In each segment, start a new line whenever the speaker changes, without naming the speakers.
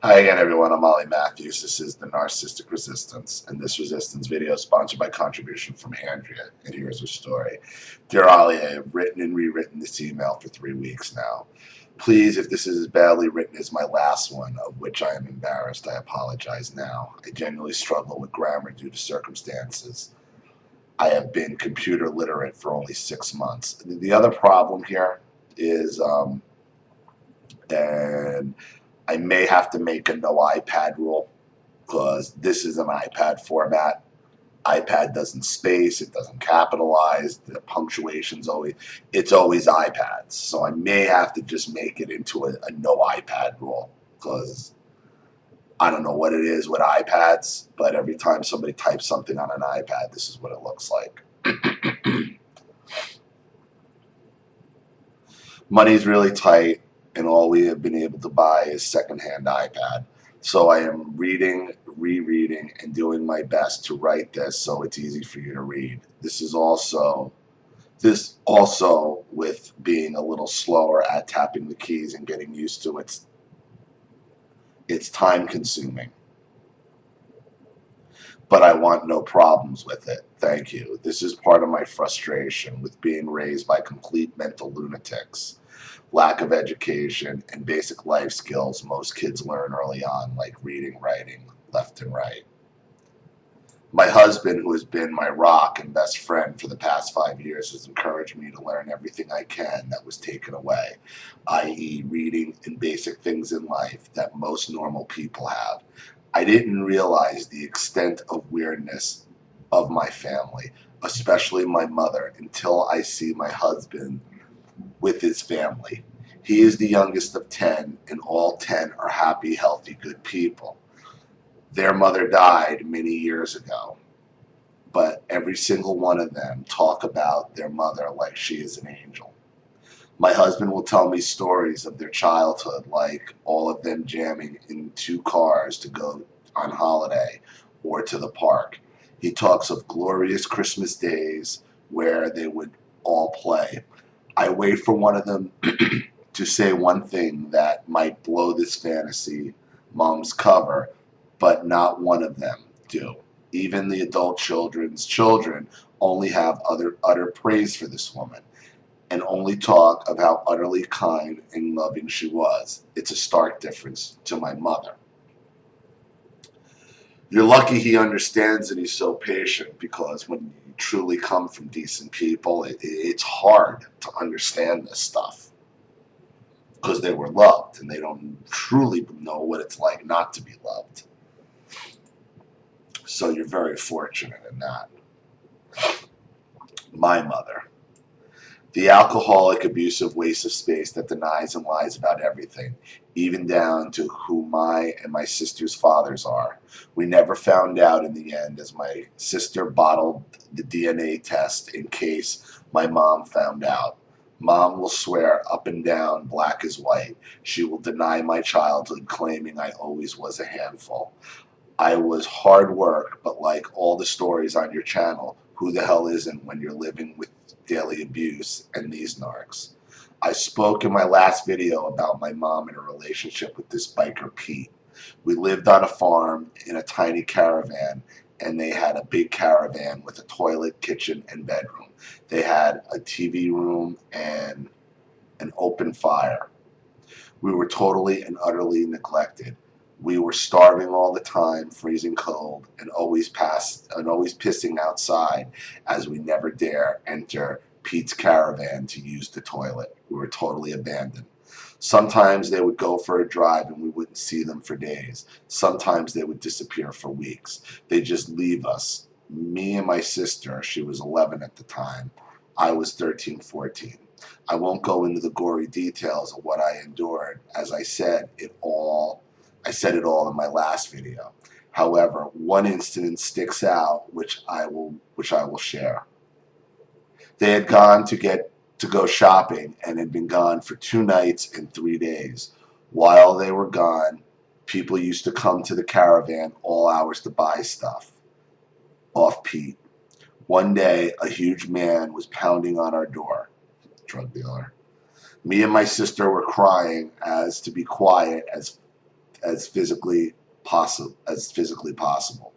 Hi again, everyone. I'm Ollie Matthews. This is the Narcissistic Resistance, and this resistance video is sponsored by contribution from Andrea. And here's her story. Dear Ollie, I have written and rewritten this email for 3 weeks now. Please, if this is as badly written as my last one, of which I am embarrassed, I apologize now. I genuinely struggle with grammar due to circumstances. I have been computer literate for only 6 months. The other problem here is, and I may have to make a no iPad rule because this is an iPad format. iPad doesn't space, it doesn't capitalize, the punctuation's always iPads. So I may have to just make it into a no iPad rule because I don't know what it is with iPads, but every time somebody types something on an iPad, this is what it looks like. Money's really tight, and all we have been able to buy is secondhand iPad. So I am reading, rereading, and doing my best to write this so it's easy for you to read. This also with being a little slower at tapping the keys and getting used to it's time consuming. But I want no problems with it. Thank you. This is part of my frustration with being raised by complete mental lunatics. Lack of education and basic life skills most kids learn early on, like reading, writing, left and right. My husband, who has been my rock and best friend for the past 5 years, has encouraged me to learn everything I can that was taken away, i.e. reading and basic things in life that most normal people have. I didn't realize the extent of weirdness of my family, especially my mother, until I see my husband with his family. He is the youngest of 10, and all 10 are happy, healthy, good people. Their mother died many years ago, but every single one of them talk about their mother like she is an angel. My husband will tell me stories of their childhood, like all of them jamming in 2 cars to go on holiday or to the park. He talks of glorious Christmas days where they would all play. I wait for one of them to say one thing that might blow this fantasy mom's cover, but not one of them do. Even the adult children's children only have utter praise for this woman and only talk of how utterly kind and loving she was. It's a stark difference to my mother. You're lucky he understands and he's so patient, because when you truly come from decent people, it's hard to understand this stuff because they were loved and they don't truly know what it's like not to be loved. So you're very fortunate in that. My mother. The alcoholic, abusive waste of space that denies and lies about everything, even down to who my and my sister's fathers are. We never found out in the end, as my sister bottled the DNA test in case my mom found out. Mom will swear up and down, black as white. She will deny my childhood, claiming I always was a handful. I was hard work, but like all the stories on your channel, who the hell isn't when you're living with daily abuse and these narcs? I spoke in my last video about my mom and her relationship with this biker Pete. We lived on a farm in a tiny caravan, and they had a big caravan with a toilet, kitchen, and bedroom. They had a TV room and an open fire. We were totally and utterly neglected. We were starving all the time, freezing cold, and always pissing outside, as we never dare enter Pete's caravan to use the toilet. We were totally abandoned. Sometimes they would go for a drive and we wouldn't see them for days. Sometimes they would disappear for weeks. They'd just leave us. Me and my sister, she was 11 at the time. I was 13, 14. I won't go into the gory details of what I endured, as I said it all in my last video. However, one incident sticks out, which I will share. They had gone to go shopping and had been gone for 2 nights and 3 days. While they were gone, people used to come to the caravan all hours to buy stuff off Pete. One day, a huge man was pounding on our door. Drug dealer. Me and my sister were crying as to be quiet, as physically possible.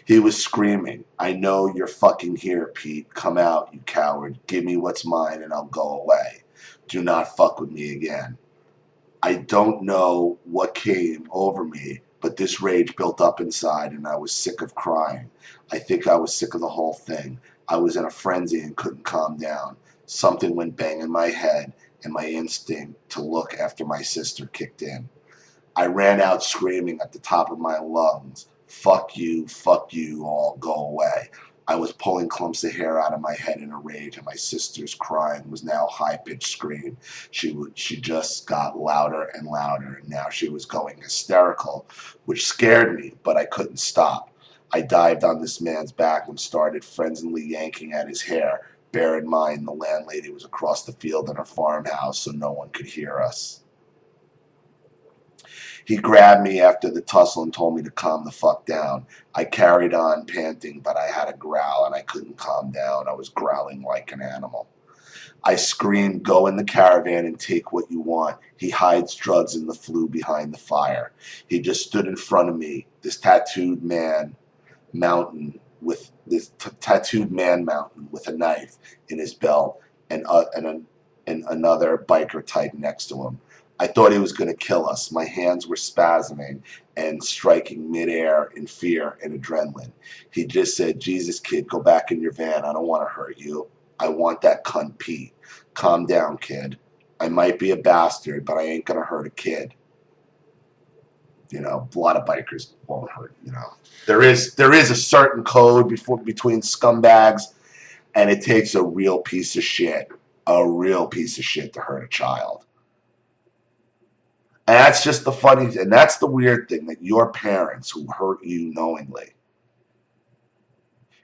He was screaming, "I know you're fucking here, Pete. Come out, you coward. Give me what's mine and I'll go away. Do not fuck with me again." I don't know what came over me, but this rage built up inside and I was sick of crying. I think I was sick of the whole thing. I was in a frenzy and couldn't calm down. Something went bang in my head and my instinct to look after my sister kicked in. I ran out screaming at the top of my lungs, fuck you, all go away. I was pulling clumps of hair out of my head in a rage, and my sister's crying was now a high-pitched scream. She just got louder and louder, and now she was going hysterical, which scared me, but I couldn't stop. I dived on this man's back and started frenziedly yanking at his hair. Bear in mind, the landlady was across the field in her farmhouse, so no one could hear us. He grabbed me after the tussle and told me to calm the fuck down. I carried on, panting, but I had a growl and I couldn't calm down. I was growling like an animal. I screamed, "Go in the caravan and take what you want. He hides drugs in the flue behind the fire." He just stood in front of me, this tattooed man mountain with a knife in his belt and another biker type next to him. I thought he was going to kill us. My hands were spasming and striking midair in fear and adrenaline. He just said, "Jesus, kid, go back in your van. I don't want to hurt you. I want that cunt Pete. Calm down, kid. I might be a bastard, but I ain't going to hurt a kid." You know, a lot of bikers won't hurt, you know. There is a certain code between scumbags, and it takes a real piece of shit to hurt a child. And that's just the funny, and that's the weird thing, that your parents who hurt you knowingly,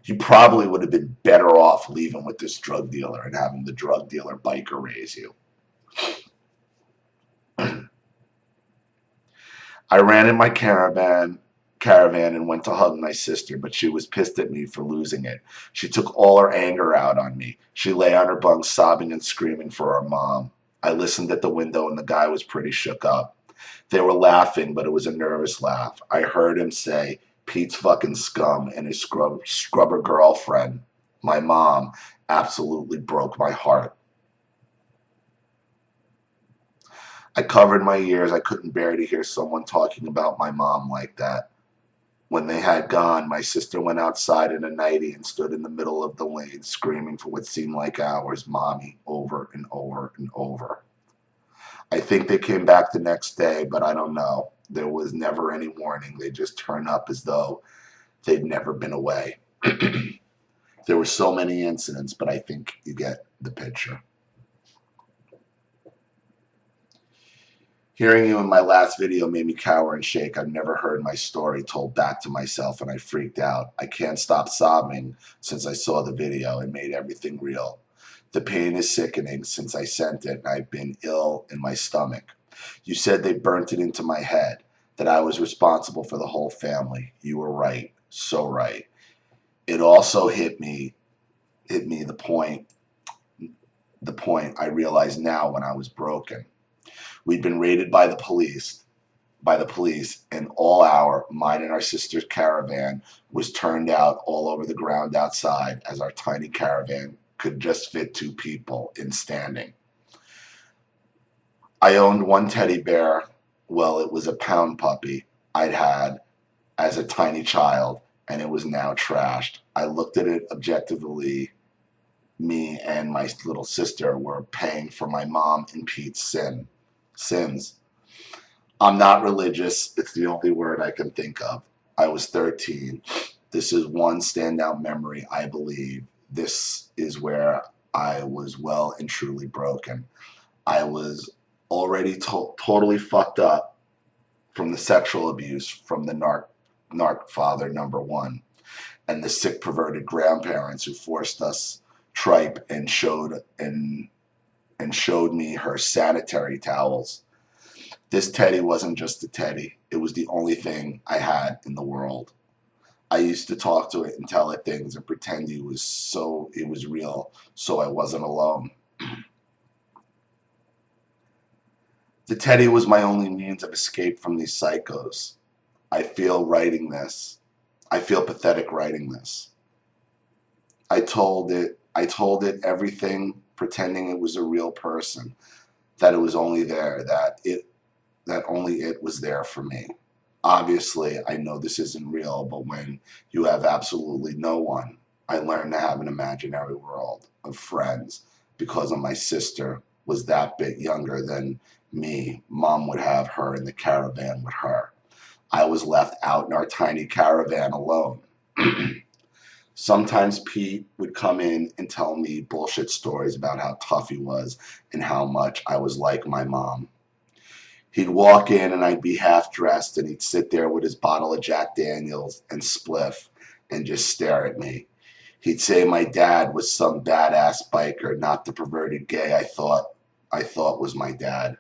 you probably would have been better off leaving with this drug dealer and having the drug dealer biker raise you. I ran in my caravan and went to hug my sister, but she was pissed at me for losing it. She took all her anger out on me. She lay on her bunk sobbing and screaming for her mom. I listened at the window and the guy was pretty shook up. They were laughing, but it was a nervous laugh. I heard him say, "Pete's fucking scum," and his scrubber girlfriend, my mom, absolutely broke my heart. I covered my ears. I couldn't bear to hear someone talking about my mom like that. When they had gone, my sister went outside in a nightie and stood in the middle of the lane screaming for what seemed like hours, "Mommy," over and over and over. I think they came back the next day, but I don't know. There was never any warning. They just turned up as though they'd never been away. There were so many incidents, but I think you get the picture. Hearing you in my last video made me cower and shake. I've never heard my story told back to myself, and I freaked out. I can't stop sobbing since I saw the video. It made everything real. The pain is sickening since I sent it, and I've been ill in my stomach. You said they burnt it into my head, that I was responsible for the whole family. You were right. So right. It also hit me the point I realize now when I was broken. We'd been raided by the police, and all mine and our sister's caravan was turned out all over the ground outside, as our tiny caravan could just fit 2 people in standing. I owned one teddy bear. Well, it was a pound puppy I'd had as a tiny child, and it was now trashed. I looked at it objectively. Me and my little sister were paying for my mom and Pete's sins. I'm not religious. It's the only word I can think of. I was 13. This is one standout memory, I believe. This is where I was well and truly broken. I was already totally fucked up from the sexual abuse from the narc father #1 and the sick perverted grandparents who forced us tripe and showed me her sanitary towels. This teddy wasn't just a teddy. It was the only thing I had in the world. I used to talk to it and tell it things and pretend it was real, so I wasn't alone. The teddy was my only means of escape from these psychos. I feel writing this. I feel pathetic writing this. I told it everything, pretending it was a real person, that it was only there, that only it was there for me. Obviously, I know this isn't real, but when you have absolutely no one, I learned to have an imaginary world of friends because of my sister was that bit younger than me. Mom would have her in the caravan with her. I was left out in our tiny caravan alone. Sometimes Pete would come in and tell me bullshit stories about how tough he was and how much I was like my mom. He'd walk in and I'd be half dressed and he'd sit there with his bottle of Jack Daniels and spliff and just stare at me. He'd say my dad was some badass biker, not the perverted gay I thought was my dad.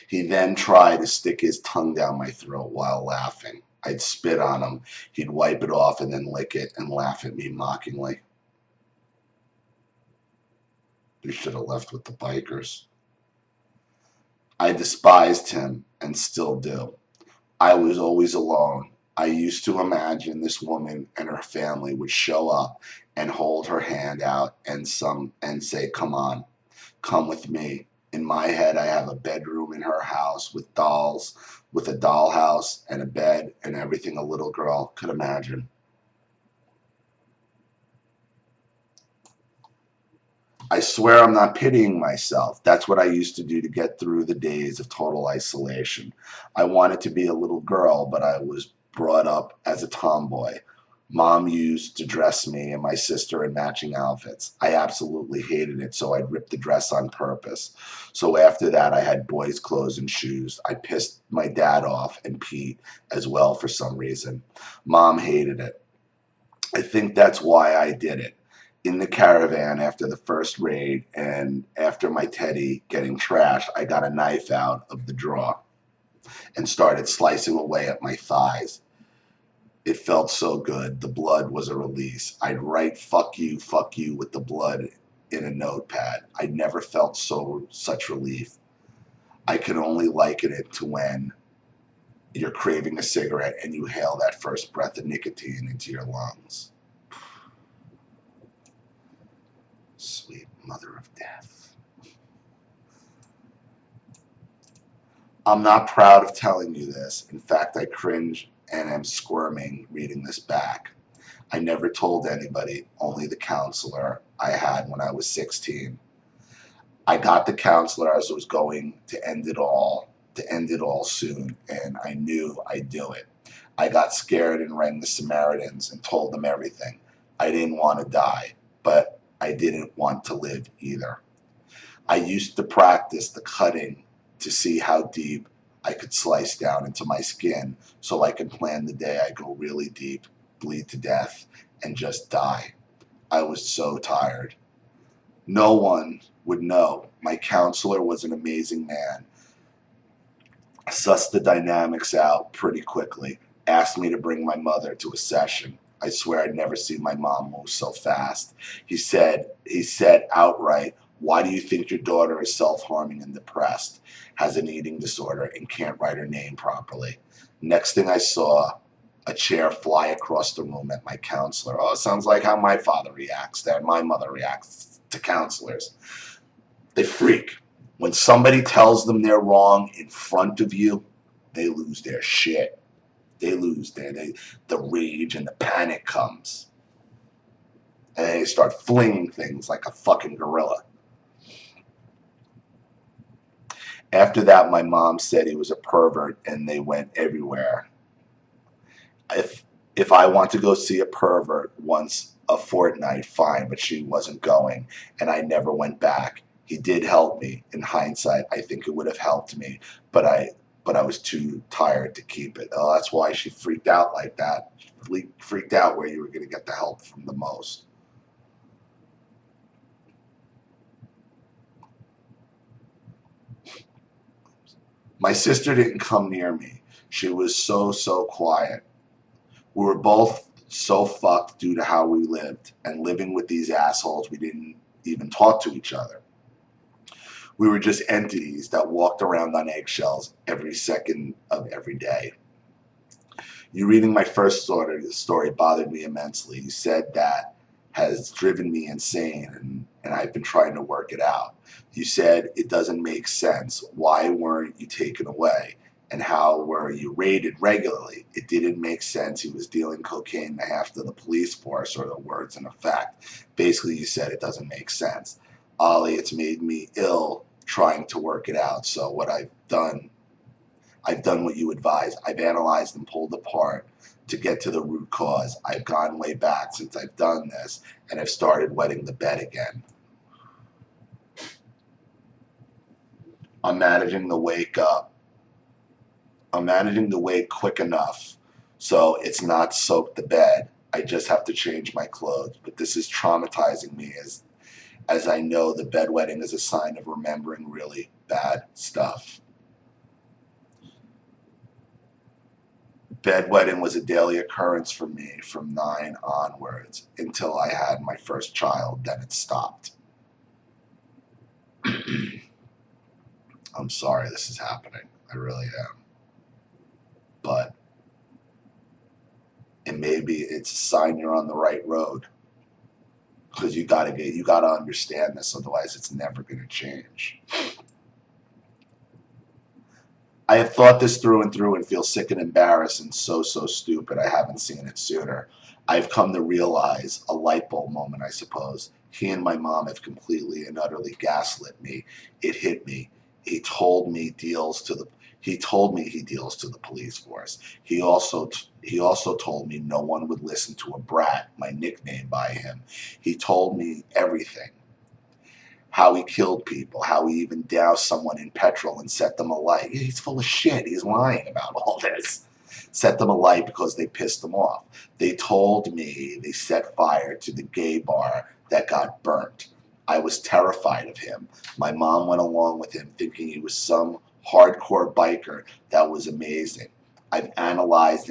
He then tried to stick his tongue down my throat while laughing. I'd spit on him. He'd wipe it off and then lick it and laugh at me mockingly. You should have left with the bikers. I despised him and still do. I was always alone. I used to imagine this woman and her family would show up and hold her hand out and say, "Come on, come with me." In my head, I have a bedroom in her house with dolls, with a dollhouse and a bed and everything a little girl could imagine. I swear I'm not pitying myself. That's what I used to do to get through the days of total isolation. I wanted to be a little girl, but I was brought up as a tomboy. Mom used to dress me and my sister in matching outfits. I absolutely hated it, so I'd rip the dress on purpose. So after that, I had boys' clothes and shoes. I pissed my dad off and Pete as well for some reason. Mom hated it. I think that's why I did it. In the caravan after the first raid and after my teddy getting trashed, I got a knife out of the drawer and started slicing away at my thighs. It felt so good. The blood was a release. I'd write fuck you" with the blood in a notepad. I never felt such relief. I can only liken it to when you're craving a cigarette and you hail that first breath of nicotine into your lungs. Sweet mother of death. I'm not proud of telling you this. In fact, I cringe and am squirming reading this back. I never told anybody, only the counselor I had when I was 16. I got the counselor as I was going to end it all soon, and I knew I'd do it. I got scared and rang the Samaritans and told them everything. I didn't want to die, but I didn't want to live either. I used to practice the cutting to see how deep I could slice down into my skin so I could plan the day I go really deep, bleed to death, and just die. I was so tired. No one would know. My counselor was an amazing man. Sussed the dynamics out pretty quickly. Asked me to bring my mother to a session. I swear I'd never seen my mom move so fast. He said outright, "Why do you think your daughter is self-harming and depressed, has an eating disorder, and can't write her name properly?" Next thing I saw, a chair fly across the room at my counselor. Oh, it sounds like how my father reacts there. My mother reacts to counselors. They freak. When somebody tells them they're wrong in front of you, they lose their shit. They lose the rage and the panic comes. And they start flinging things like a fucking gorilla. After that, my mom said he was a pervert and they went everywhere. If I want to go see a pervert once a fortnight, fine, but she wasn't going, and I never went back. He did help me. In hindsight, I think it would have helped me, but I was too tired to keep it. Oh, that's why she freaked out like that. She freaked out where you were going to get the help from the most. My sister didn't come near me. She was so quiet. We were both so fucked due to how we lived, and living with these assholes, we didn't even talk to each other. We were just entities that walked around on eggshells every second of every day. You reading my first story bothered me immensely. You said that has driven me insane, and I've been trying to work it out. You said it doesn't make sense. Why weren't you taken away? And how were you raided regularly? It didn't make sense. He was dealing cocaine to half of the police force, or the words in effect. Basically, you said it doesn't make sense. Ollie, it's made me ill trying to work it out. So what I've done what you advised. I've analyzed and pulled apart to get to the root cause. I've gone way back since I've done this, and I've started wetting the bed again. I'm managing to wake up. I'm managing to wake quick enough so it's not soaked the bed. I just have to change my clothes. But this is traumatizing me as I know the bedwetting is a sign of remembering really bad stuff. Bedwetting was a daily occurrence for me from 9 onwards until I had my first child. Then it stopped. I'm sorry this is happening. I really am. But maybe it's a sign you're on the right road, because you gotta understand this, otherwise it's never gonna change. I have thought this through and feel sick and embarrassed and so stupid I haven't seen it sooner. I've come to realize, a light bulb moment I suppose, he and my mom have completely and utterly gaslit me. It hit me. He told me he deals to the police force. He also told me no one would listen to a brat, my nickname by him. He told me everything. How he killed people, how he even doused someone in petrol and set them alight. He's full of shit. He's lying about all this. Set them alight because they pissed him off. They told me they set fire to the gay bar that got burnt. I was terrified of him. My mom went along with him thinking he was some hardcore biker that was amazing. I've analyzed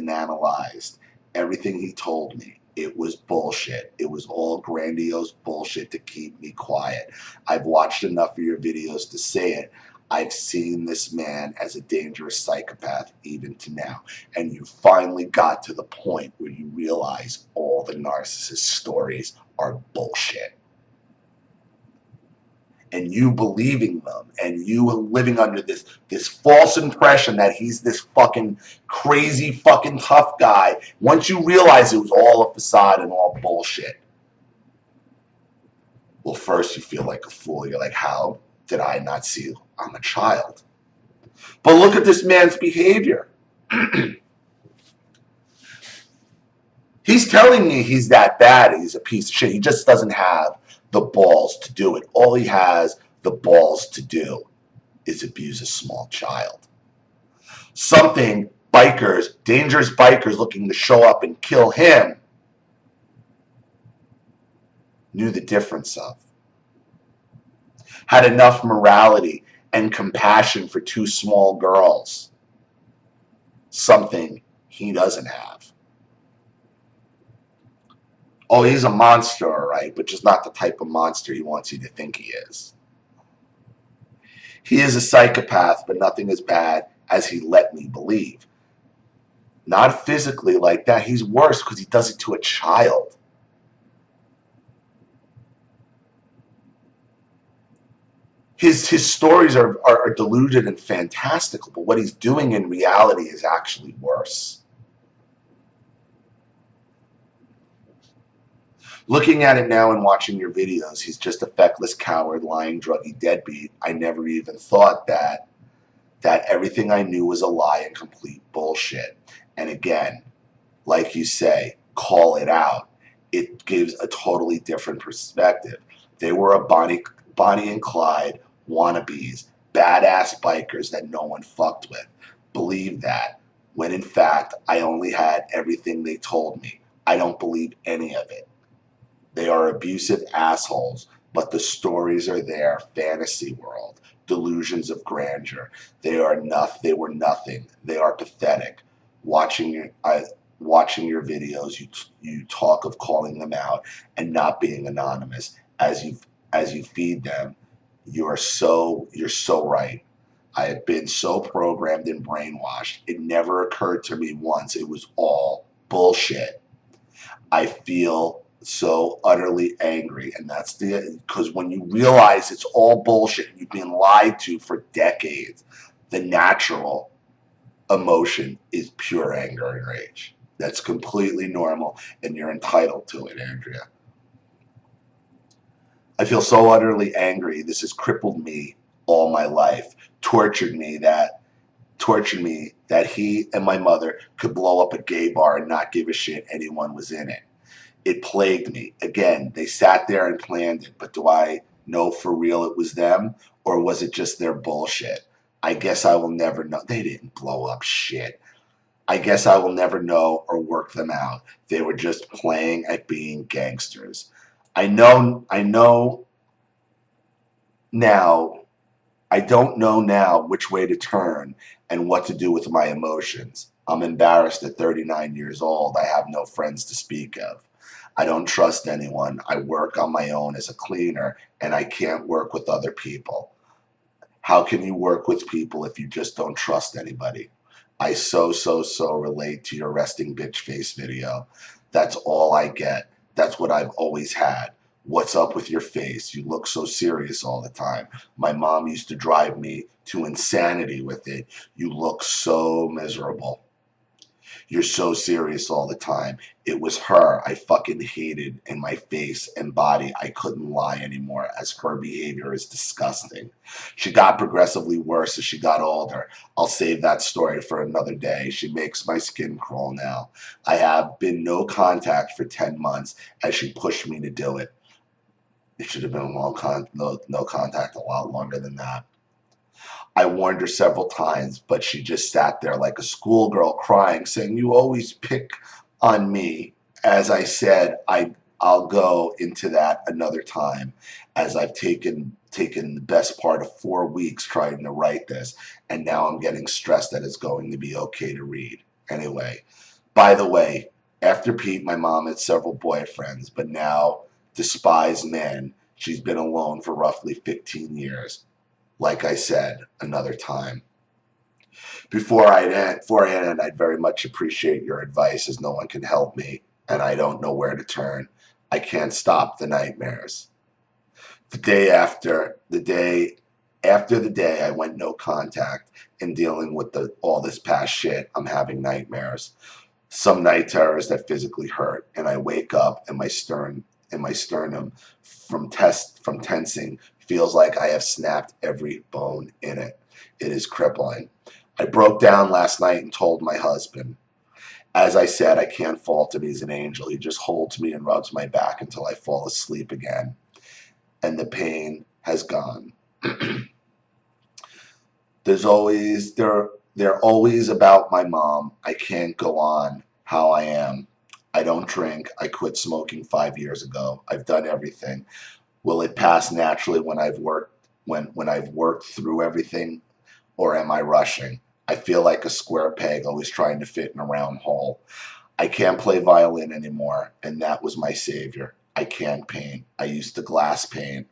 everything he told me. It was bullshit. It was all grandiose bullshit to keep me quiet. I've watched enough of your videos to say it. I've seen this man as a dangerous psychopath even to now. And you finally got to the point where you realize all the narcissist stories are bullshit. And you believing them, and you living under this false impression that he's this fucking crazy fucking tough guy, once you realize it was all a facade and all bullshit. Well, first you feel like a fool. You're like, how did I not see I'm a child? But look at this man's behavior. He's telling me he's that bad, he's a piece of shit. He just doesn't have the balls to do it. All he has the balls to do is abuse a small child. Something bikers, dangerous bikers looking to show up and kill him, knew the difference of. Had enough morality and compassion for 2 small girls. Something he doesn't have. Oh, he's a monster, all right, but just not the type of monster he wants you to think he is. He is a psychopath, but nothing as bad as he let me believe. Not physically like that. He's worse because he does it to a child. His stories are deluded and fantastical, but what he's doing in reality is actually worse. Looking at it now and watching your videos, he's just a feckless coward, lying, druggy deadbeat. I never even thought that everything I knew was a lie and complete bullshit. And again, like you say, call it out. It gives a totally different perspective. They were a Bonnie and Clyde wannabes, badass bikers that no one fucked with. Believe that, when in fact, I only had everything they told me. I don't believe any of it. They are abusive assholes, but the stories are there. Fantasy world, delusions of grandeur. They were nothing. They are pathetic. Watching your videos, you talk of calling them out and not being anonymous. As you feed them, You're so right. I have been so programmed and brainwashed. It never occurred to me once it was all bullshit. I feel so utterly angry, and that's because when you realize it's all bullshit, you've been lied to for decades, the natural emotion is pure anger and rage. That's completely normal, and you're entitled to it, Andrea. I feel so utterly angry. This has crippled me all my life, tortured me that he and my mother could blow up a gay bar and not give a shit anyone was in it. It plagued me. Again, they sat there and planned it, but do I know for real it was them, or was it just their bullshit? I guess I will never know. They didn't blow up shit. I guess I will never know or work them out. They were just playing at being gangsters. I know now I don't know now which way to turn and what to do with my emotions. I'm embarrassed at 39 years old. I have no friends to speak of. I don't trust anyone. I work on my own as a cleaner, and I can't work with other people. How can you work with people if you just don't trust anybody? I so relate to your resting bitch face video. That's all I get. That's what I've always had. What's up with your face? You look so serious all the time. My mom used to drive me to insanity with it. You look so miserable. You're so serious all the time. It was her I fucking hated in my face and body. I couldn't lie anymore as her behavior is disgusting. She got progressively worse as she got older. I'll save that story for another day. She makes my skin crawl now. I have been no contact for 10 months as she pushed me to do it. It should have been no contact a lot longer than that. I warned her several times, but she just sat there like a schoolgirl crying, saying, "You always pick on me." As I said, I'll go into that another time, as I've taken the best part of 4 weeks trying to write this, and now I'm getting stressed that it's going to be okay to read. Anyway, by the way, after Pete, my mom had several boyfriends, but now despise men. She's been alone for roughly 15 years. Like I said, another time. Before I end, I'd very much appreciate your advice, as no one can help me, and I don't know where to turn. I can't stop the nightmares. The day I went no contact in dealing with all this past shit, I'm having nightmares. Some night terrors that physically hurt, and I wake up and my sternum from tensing feels like I have snapped every bone in it. It is crippling. I broke down last night and told my husband. As I said, I can't fault him. He's an angel. He just holds me and rubs my back until I fall asleep again, and the pain has gone. They're always about my mom. I can't go on how I am. I don't drink. I quit smoking 5 years ago. I've done everything. Will it pass naturally when I've worked through everything, or am I rushing? I feel like a square peg always trying to fit in a round hole. I can't play violin anymore, and that was my savior. I can't paint. I used to glass paint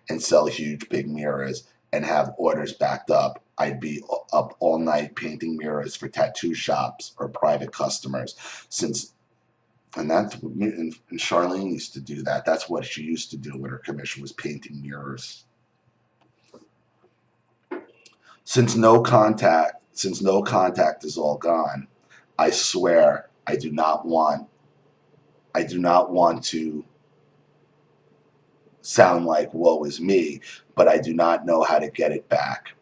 and sell huge big mirrors and have orders backed up. I'd be up all night painting mirrors for tattoo shops or private customers. Since and Charlene used to do that. That's what she used to do when her commission was painting mirrors. Since no contact is all gone, I swear I do not want to sound like woe is me, but I do not know how to get it back.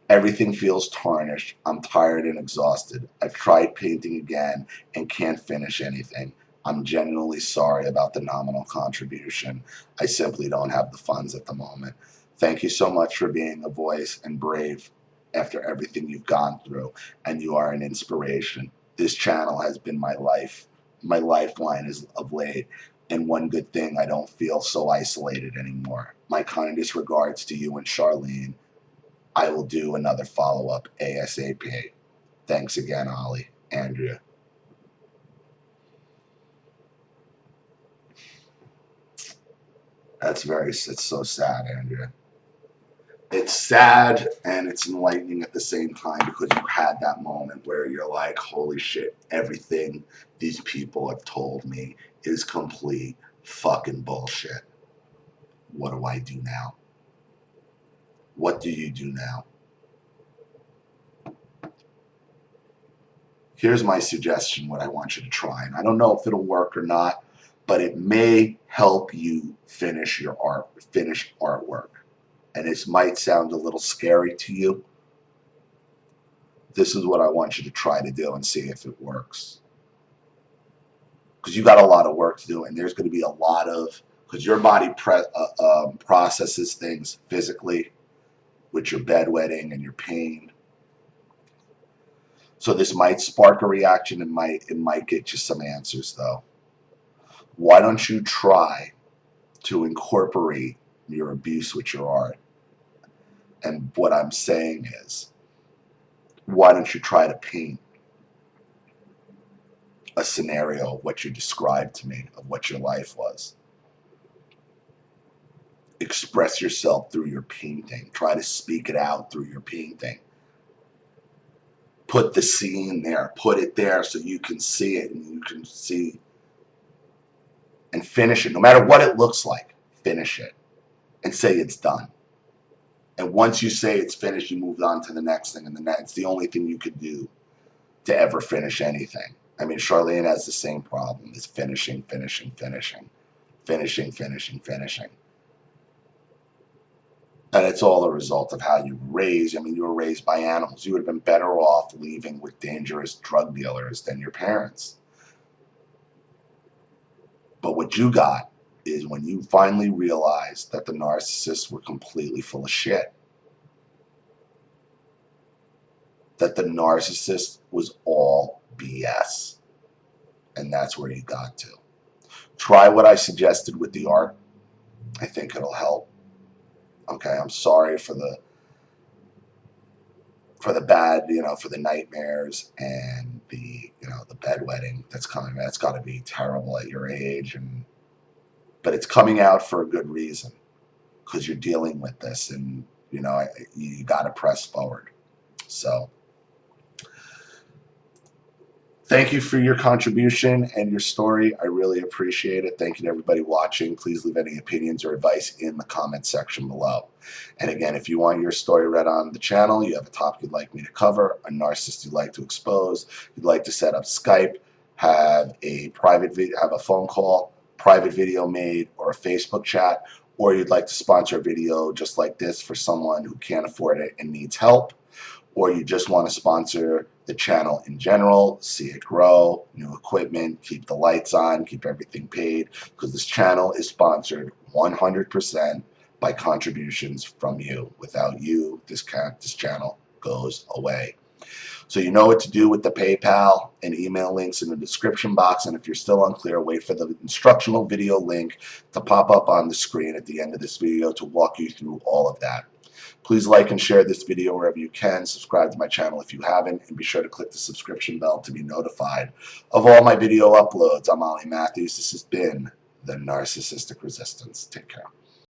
Everything feels tarnished. I'm tired and exhausted. I've tried painting again and can't finish anything. I'm genuinely sorry about the nominal contribution. I simply don't have the funds at the moment. Thank you so much for being a voice and brave after everything you've gone through, and you are an inspiration. This channel has been my life. My lifeline is of late, and one good thing, I don't feel so isolated anymore. My kindest regards to you and Charlene. I will do another follow-up ASAP. Thanks again, Ollie. Andrea. It's so sad, Andrea. It's sad and it's enlightening at the same time because you had that moment where you're like, holy shit, everything these people have told me is complete fucking bullshit. What do I do now? What do you do now? Here's my suggestion, what I want you to try. And I don't know if it'll work or not, but it may help you finish artwork. And this might sound a little scary to you. This is what I want you to try to do and see if it works. Because you got a lot of work to do, and there's going to be a lot of, because your body processes things physically with your bedwetting and your pain. So this might spark a reaction. It might get you some answers, though. Why don't you try to incorporate your abuse with your art? And what I'm saying is, why don't you try to paint a scenario of what you described to me, of what your life was? Express yourself through your painting. Try to speak it out through your painting. Put the scene there. Put it there so you can see it and you can see and finish it. No matter what it looks like, finish it and say it's done. And once you say it's finished, you move on to the next thing, and it's the only thing you could do to ever finish anything. I mean, Charlene has the same problem. It's finishing. And it's all a result of how you were raised. I mean, you were raised by animals. You would have been better off leaving with dangerous drug dealers than your parents. But what you got is when you finally realized that the narcissists were completely full of shit. That the narcissist was all BS. And that's where you got to. Try what I suggested with the art. I think it'll help. Okay, I'm sorry for the bad, for the nightmares and the bedwetting that's coming. That's got to be terrible at your age, but it's coming out for a good reason, because you're dealing with this, and you got to press forward. So thank you for your contribution and your story. I really appreciate it. Thank you to everybody watching. Please leave any opinions or advice in the comment section below. And again, if you want your story read on the channel, you have a topic you'd like me to cover, a narcissist you'd like to expose, you'd like to set up Skype, have a private video, have a phone call, private video made, or a Facebook chat, or you'd like to sponsor a video just like this for someone who can't afford it and needs help, or you just want to sponsor the channel in general, see it grow, new equipment, keep the lights on, keep everything paid, because this channel is sponsored 100% by contributions from you. Without you, this channel goes away. So you know what to do with the PayPal and email links in the description box, and if you're still unclear, wait for the instructional video link to pop up on the screen at the end of this video to walk you through all of that. Please like and share this video wherever you can. Subscribe to my channel if you haven't, and be sure to click the subscription bell to be notified of all my video uploads. I'm Ollie Matthews. This has been The Narcissistic Resistance. Take care.